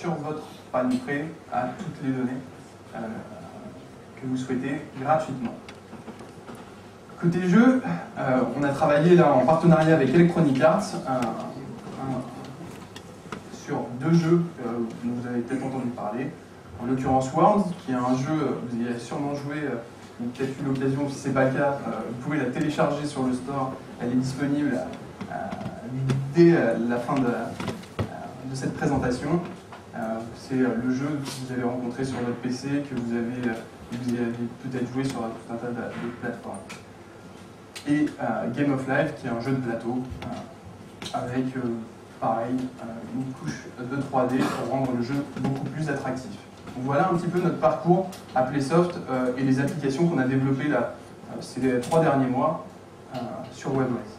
sur votre panier à toutes les données que vous souhaitez gratuitement. Côté jeu, on a travaillé là en partenariat avec Electronic Arts sur 2 jeux dont vous avez peut-être entendu parler. En l'occurrence Worms, qui est un jeu, vous y avez sûrement joué, ou peut-être eu l'occasion, si ce n'est pas le cas, vous pouvez la télécharger sur le store. Elle est disponible dès la fin de cette présentation. C'est le jeu que vous avez rencontré sur votre PC, que vous avez peut-être joué sur tout un tas de plateformes. Et Game of Life, qui est un jeu de plateau, avec, pareil, une couche de 3D pour rendre le jeu beaucoup plus attractif. Donc voilà un petit peu notre parcours à Playsoft et les applications qu'on a développées là, ces 3 derniers mois sur WebOS.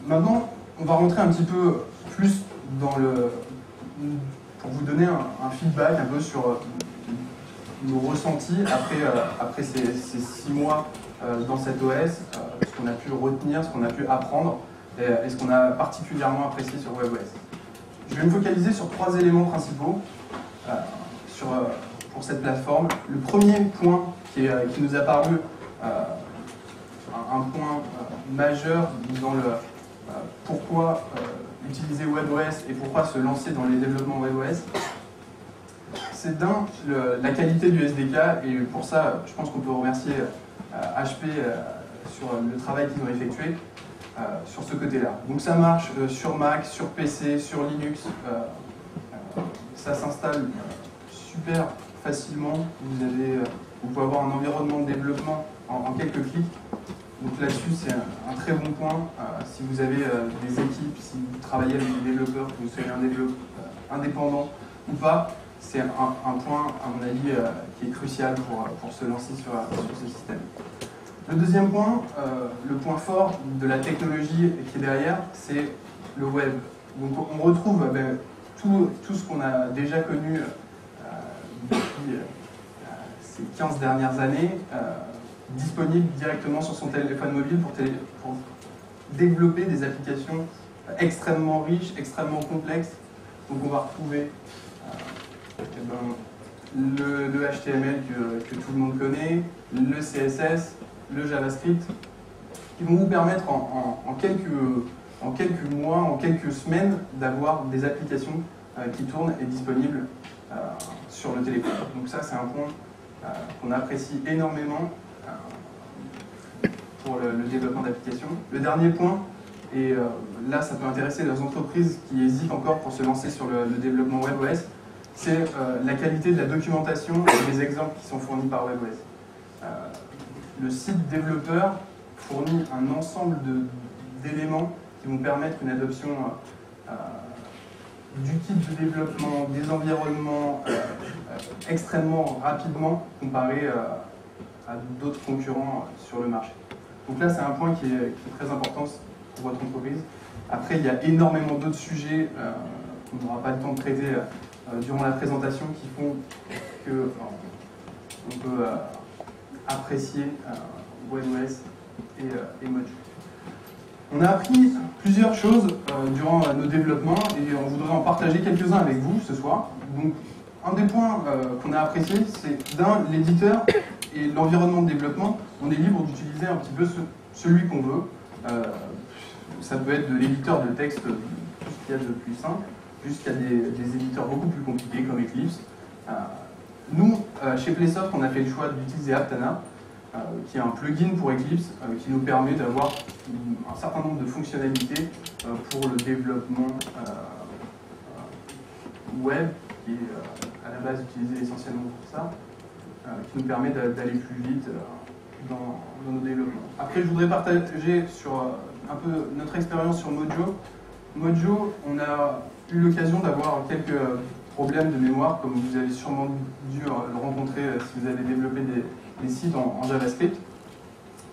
Maintenant, on va rentrer un petit peu plus dans pour vous donner un feedback un peu sur nos ressentis après ces 6 mois dans cet OS, ce qu'on a pu retenir, ce qu'on a pu apprendre et ce qu'on a particulièrement apprécié sur WebOS. Je vais me focaliser sur 3 éléments principaux pour cette plateforme. Le premier point qui nous a paru un point majeur dans le pourquoi utiliser WebOS et pourquoi se lancer dans les développements WebOS, c'est la qualité du SDK, et pour ça, je pense qu'on peut remercier HP sur le travail qu'ils ont effectué sur ce côté-là. Donc ça marche sur Mac, sur PC, sur Linux, ça s'installe super facilement. Vous pouvez avoir un environnement de développement en quelques clics. Donc là-dessus, c'est un très bon point. Si vous avez des équipes, si vous travaillez avec des développeurs, que vous soyez un développeur indépendant ou pas, c'est un point, à mon avis, qui est crucial pour se lancer sur ce système. Le deuxième point, le point fort de la technologie qui est derrière, c'est le web. Donc on retrouve tout ce qu'on a déjà connu depuis ces 15 dernières années, disponible directement sur son téléphone mobile pour développer des applications extrêmement riches, extrêmement complexes. Donc on va retrouver le HTML que tout le monde connaît, le CSS, le JavaScript, qui vont vous permettre en quelques mois, en quelques semaines, d'avoir des applications qui tournent et disponibles sur le téléphone. Donc ça, c'est un point qu'on apprécie énormément pour le développement d'applications. Le dernier point, et là ça peut intéresser les entreprises qui hésitent encore pour se lancer sur le développement WebOS, c'est la qualité de la documentation et des exemples qui sont fournis par WebOS. Le site développeur fournit un ensemble d'éléments qui vont permettre une adoption du type de développement, des environnements extrêmement rapidement comparé à d'autres concurrents sur le marché. Donc là, c'est un point qui est très important pour votre entreprise. Après, il y a énormément d'autres sujets qu'on n'aura pas le temps de traiter durant la présentation qui font qu'on peut apprécier WebOS et Mojo. On a appris plusieurs choses durant nos développements et on voudrait en partager quelques-uns avec vous ce soir. Donc, un des points qu'on a apprécié, c'est l'éditeur et l'environnement de développement. On est libre d'utiliser un petit peu celui qu'on veut. Ça peut être de l'éditeur de texte, tout ce qu'il y a de plus simple, jusqu'à des éditeurs beaucoup plus compliqués comme Eclipse. Nous, chez Playsoft, on a fait le choix d'utiliser Aptana, qui est un plugin pour Eclipse, qui nous permet d'avoir un certain nombre de fonctionnalités pour le développement web, qui est à la base utilisé essentiellement pour ça, qui nous permet d'aller plus vite dans nos développements. Après, je voudrais partager sur un peu notre expérience sur Mojo. Mojo, on a eu l'occasion d'avoir quelques problèmes de mémoire, comme vous avez sûrement dû le rencontrer si vous avez développé des sites en JavaScript.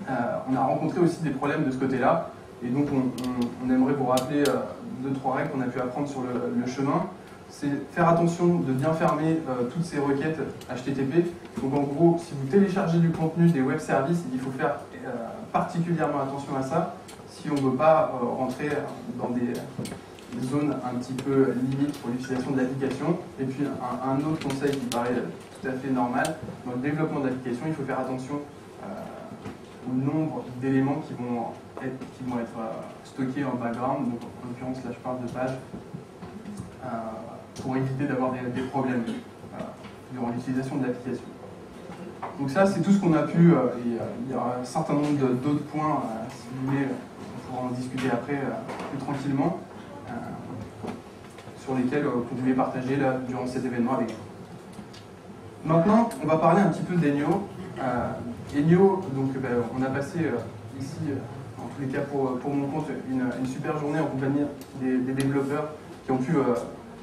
On a rencontré aussi des problèmes de ce côté-là, et donc on aimerait vous rappeler 2-3 règles qu'on a pu apprendre sur le chemin. C'est faire attention de bien fermer toutes ces requêtes HTTP. Donc en gros, si vous téléchargez du contenu des web services, il faut faire particulièrement attention à ça si on ne veut pas rentrer dans zone un petit peu limite pour l'utilisation de l'application. Et puis un autre conseil qui paraît tout à fait normal, dans le développement d'applications, il faut faire attention au nombre d'éléments qui vont être stockés en background, donc en l'occurrence là je parle de pages, pour éviter d'avoir des problèmes durant l'utilisation de l'application. Donc ça c'est tout ce qu'on a pu, et il y a un certain nombre d'autres points, si vous voulez, on pourra en discuter après plus tranquillement, sur lesquels vous pouvez partager là, durant cet événement avec vous. Maintenant, on va parler un petit peu d'Enio. Enio, donc on a passé ici, en tous les cas pour mon compte, une super journée en compagnie des développeurs qui ont pu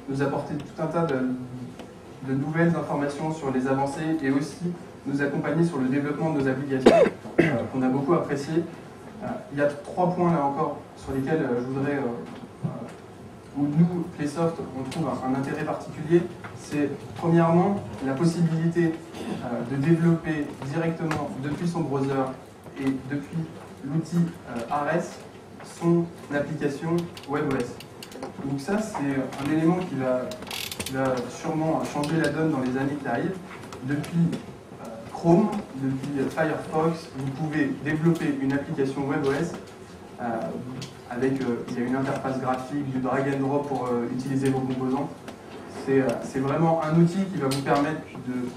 nous apporter tout un tas de nouvelles informations sur les avancées et aussi nous accompagner sur le développement de nos applications qu'on a beaucoup apprécié. Il y a 3 points là encore sur lesquels je voudrais, où nous, Playsoft, on trouve un intérêt particulier. C'est premièrement la possibilité de développer directement depuis son browser et depuis l'outil Ares son application WebOS. Donc ça c'est un élément qui va sûrement changer la donne dans les années qui arrivent. Depuis Chrome, depuis Firefox, vous pouvez développer une application WebOS avec il y a une interface graphique, du drag and drop pour utiliser vos composants. C'est vraiment un outil qui va vous permettre de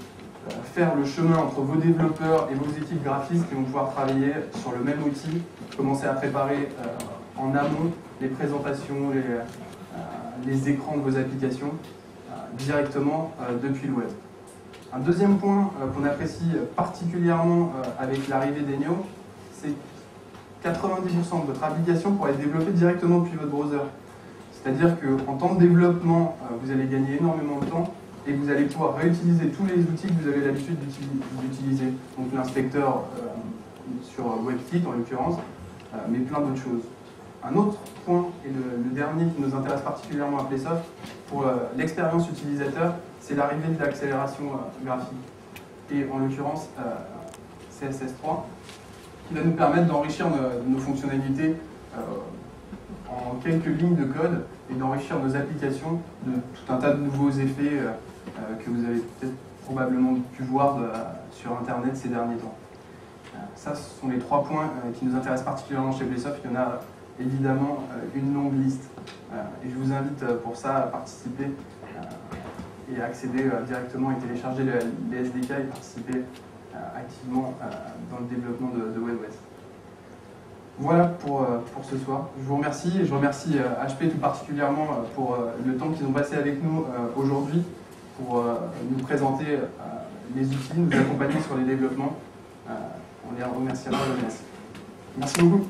faire le chemin entre vos développeurs et vos équipes graphistes qui vont pouvoir travailler sur le même outil, commencer à préparer en amont les présentations, les écrans de vos applications directement depuis le web. Un deuxième point qu'on apprécie particulièrement avec l'arrivée d'Enio, c'est 90% de votre application pourra être développée directement depuis votre browser. C'est-à-dire qu'en temps de développement, vous allez gagner énormément de temps et vous allez pouvoir réutiliser tous les outils que vous avez l'habitude d'utiliser. Donc l'inspecteur sur WebKit en l'occurrence, mais plein d'autres choses. Un autre point, et le dernier qui nous intéresse particulièrement à Playsoft, pour l'expérience utilisateur, c'est l'arrivée de l'accélération graphique. Et en l'occurrence, CSS3, qui va nous permettre d'enrichir nos fonctionnalités en quelques lignes de code et d'enrichir nos applications de tout un tas de nouveaux effets que vous avez peut-être probablement pu voir sur Internet ces derniers temps. Ça, ce sont les 3 points qui nous intéressent particulièrement chez Playsoft. Il y en a évidemment une longue liste. Et je vous invite pour ça à participer et à accéder directement et télécharger les SDK et participer activement dans le développement de WebOS. Voilà pour ce soir. Je vous remercie et je remercie HP tout particulièrement pour le temps qu'ils ont passé avec nous aujourd'hui pour nous présenter les outils, nous accompagner sur les développements. On les remerciera. Merci beaucoup.